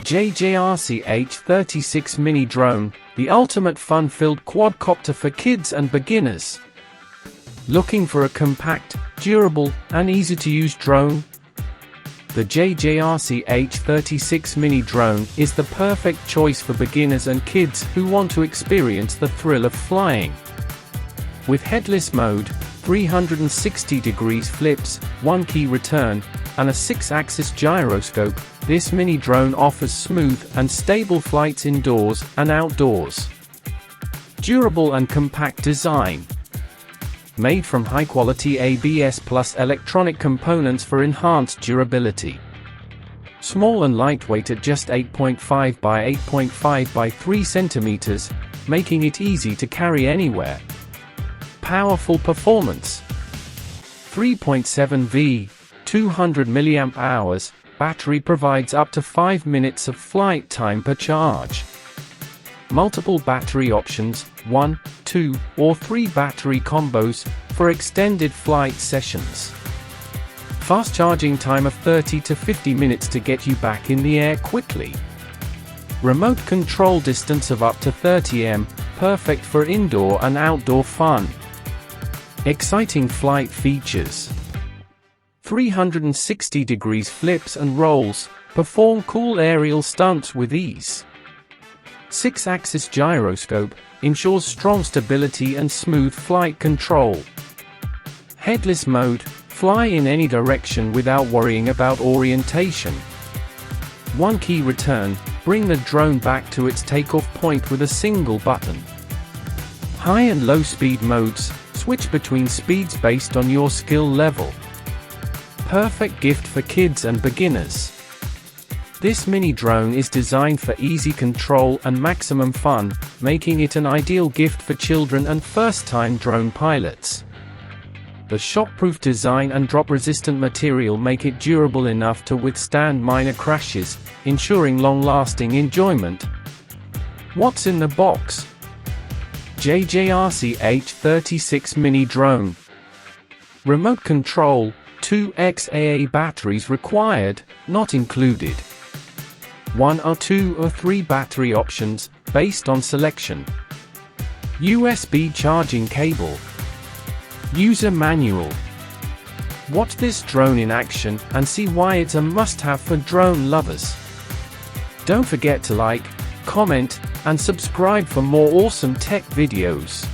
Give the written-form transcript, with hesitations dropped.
JJRC H36 Mini Drone, the ultimate fun-filled quadcopter for kids and beginners. Looking for a compact, durable, and easy-to-use drone? The JJRC H36 Mini Drone is the perfect choice for beginners and kids who want to experience the thrill of flying. With headless mode, 360 degrees flips, 1 key return, and a 6-axis gyroscope, this mini drone offers smooth and stable flights indoors and outdoors. Durable and compact design. Made from high-quality ABS plus electronic components for enhanced durability. Small and lightweight at just 8.5 by 8.5 by 3 centimeters, making it easy to carry anywhere. Powerful performance. 3.7 V, 200 mAh, battery provides up to 5 minutes of flight time per charge. Multiple battery options, 1, 2, or 3 battery combos, for extended flight sessions. Fast charging time of 30 to 50 minutes to get you back in the air quickly. Remote control distance of up to 30 m, perfect for indoor and outdoor fun. Exciting flight features. 360 degrees flips and rolls, perform cool aerial stunts with ease. 6-axis gyroscope, ensures strong stability and smooth flight control. Headless mode, fly in any direction without worrying about orientation. 1 key return, bring the drone back to its takeoff point with a single button. High and low speed modes, switch between speeds based on your skill level. Perfect gift for kids and beginners. This mini drone is designed for easy control and maximum fun, making it an ideal gift for children and first-time drone pilots. The shockproof design and drop-resistant material make it durable enough to withstand minor crashes, ensuring long-lasting enjoyment. What's in the box? JJRC H36 Mini Drone. Remote control, 2 XAA batteries required, not included. 1 or 2 or 3 battery options, based on selection. USB charging cable. User manual. Watch this drone in action and see why it's a must-have for drone lovers. Don't forget to like, comment, and subscribe for more awesome tech videos.